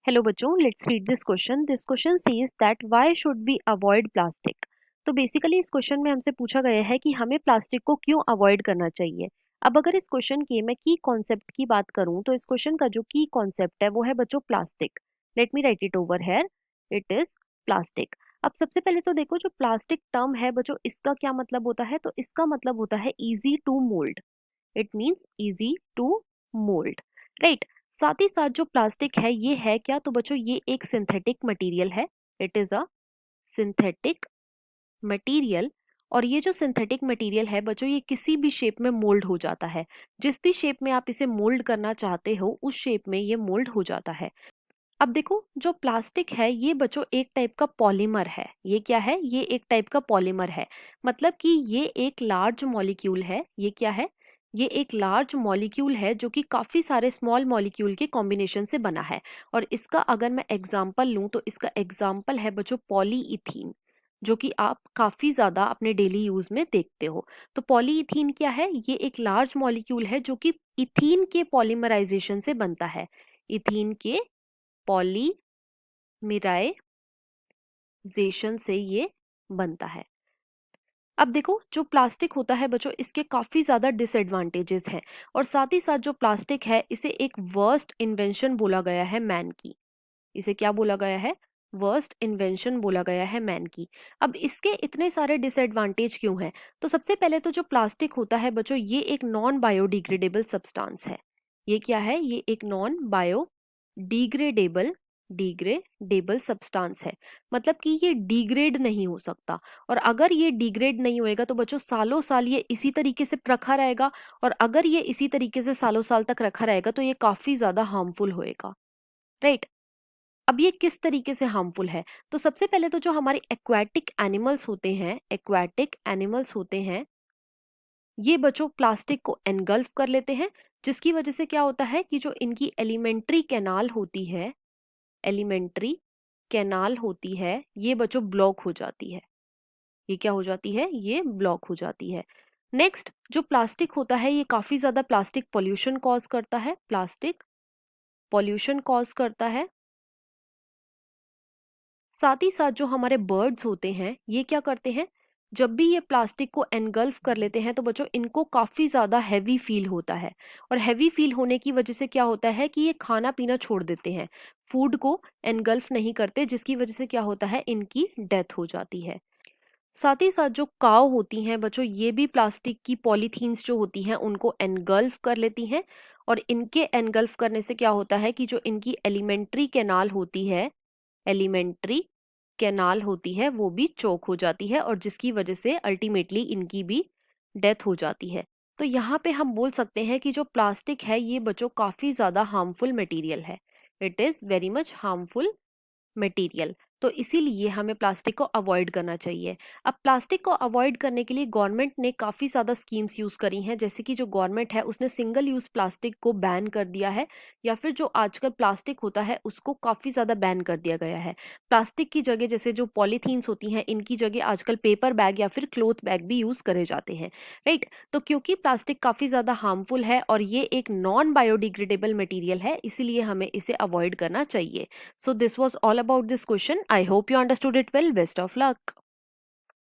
Hello बच्चों, let's read this question. This question says that why should we avoid plastic. तो basically इस question में हमसे पूछा गया है कि हमें प्लास्टिक को क्यों अवॉइड करना चाहिए। अब अगर इस क्वेश्चन की मैं की कॉन्सेप्ट की बात करूं तो इस क्वेश्चन का जो की कॉन्सेप्ट है वो है बच्चों plastic. Let me right it over here. It is plastic. अब सबसे पहले तो देखो, जो प्लास्टिक टर्म है बच्चों, इसका क्या मतलब होता है। तो इसका मतलब होता है easy to mould. It means easy to mould, right. साथ ही साथ जो प्लास्टिक है ये है क्या, तो बच्चों ये एक सिंथेटिक मटेरियल है। It is a synthetic material. और ये जो सिंथेटिक मटेरियल है बच्चों, ये किसी भी शेप में मोल्ड हो जाता है। जिस भी शेप में आप इसे मोल्ड करना चाहते हो उस शेप में ये मोल्ड हो जाता है। अब देखो, जो प्लास्टिक है ये बच्चों एक टाइप का पॉलीमर है। ये क्या है, ये एक टाइप का पॉलीमर है। मतलब कि ये एक लार्ज मॉलिक्यूल है। ये क्या है, ये एक लार्ज मॉलिक्यूल है जो कि काफी सारे स्मॉल मॉलिक्यूल के कॉम्बिनेशन से बना है। और इसका अगर मैं एग्जांपल लूं तो इसका एग्जांपल है बच्चों पॉलीइथीन, जो कि आप काफी ज्यादा अपने डेली यूज में देखते हो। तो पॉलीइथीन क्या है, ये एक लार्ज मॉलिक्यूल है जो कि इथीन के पॉलीमराइजेशन से बनता है। इथीन के पॉलीमराइजेशन से ये बनता है। अब देखो, जो प्लास्टिक होता है बच्चों, इसके काफी ज्यादा डिसएडवांटेजेस हैं। और साथ ही साथ जो प्लास्टिक है इसे एक वर्स्ट इन्वेंशन बोला गया है मैन की। इसे क्या बोला गया है, वर्स्ट इन्वेंशन बोला गया है मैन की। अब इसके इतने सारे डिसएडवांटेज क्यों हैं। तो सबसे पहले तो जो प्लास्टिक होता है बच्चों, ये एक नॉन बायोडिग्रेडेबल सब्सटेंस है। ये क्या है, ये एक नॉन बायोडिग्रेडेबल डिग्रेडेबल सब्सटेंस है। मतलब कि ये डिग्रेड नहीं हो सकता। और अगर ये डिग्रेड नहीं होएगा तो बच्चों सालों साल ये इसी तरीके से रखा रहेगा। और अगर ये इसी तरीके से सालों साल तक रखा रहेगा तो ये काफी ज्यादा हार्मफुल होएगा, राइट। अब ये किस तरीके से हार्मफुल है। तो सबसे पहले तो जो हमारे एक्वाटिक एनिमल्स होते हैं, एक्वाटिक एनिमल्स होते हैं, ये बच्चों प्लास्टिक को एनगल्फ कर लेते हैं। जिसकी वजह से क्या होता है कि जो इनकी एलिमेंट्री कैनाल होती है, एलिमेंट्री कैनाल होती है, ये बच्चों ब्लॉक हो जाती है। ये क्या हो जाती है, ये ब्लॉक हो जाती है। नेक्स्ट, जो प्लास्टिक होता है ये काफी ज्यादा प्लास्टिक पॉल्यूशन कॉज करता है। प्लास्टिक पॉल्यूशन कॉज करता है। साथ ही साथ जो हमारे बर्ड्स होते हैं ये क्या करते हैं, जब भी ये प्लास्टिक को एनगल्फ कर लेते हैं तो बच्चों इनको काफी ज्यादा हैवी फील होता है। और हैवी फील होने की वजह से क्या होता है कि ये खाना पीना छोड़ देते हैं, फूड को एनगल्फ नहीं करते, जिसकी वजह से क्या होता है, इनकी डेथ हो जाती है। साथ ही साथ जो काव होती हैं बच्चों, ये भी प्लास्टिक की पॉलीथीन्स जो होती हैं उनको एनगल्फ कर लेती हैं। और इनके एनगल्फ करने से क्या होता है कि जो इनकी एलिमेंट्री कैनाल होती है, एलिमेंट्री कैनाल होती है वो भी चोक हो जाती है। और जिसकी वजह से अल्टीमेटली इनकी भी डेथ हो जाती है। तो यहाँ पे हम बोल सकते हैं कि जो प्लास्टिक है ये बच्चों काफी ज्यादा हार्मफुल मटेरियल है। It is very much harmful material. तो इसीलिए हमें प्लास्टिक को अवॉइड करना चाहिए। अब प्लास्टिक को अवॉइड करने के लिए गवर्नमेंट ने काफ़ी ज़्यादा स्कीम्स यूज़ करी हैं। जैसे कि जो गवर्नमेंट है उसने सिंगल यूज़ प्लास्टिक को बैन कर दिया है, या फिर जो आजकल प्लास्टिक होता है उसको काफ़ी ज़्यादा बैन कर दिया गया है। प्लास्टिक की जगह जैसे जो पॉलीथीन्स होती हैं इनकी जगह आजकल पेपर बैग या फिर क्लोथ बैग भी यूज़ करे जाते हैं, राइट। तो क्योंकि प्लास्टिक काफ़ी ज़्यादा हार्मफुल है और ये एक नॉन बायोडिग्रेडेबल मटीरियल है, इसीलिए हमें इसे अवॉइड करना चाहिए। So this was all about this question. I hope you understood it well. Best of luck.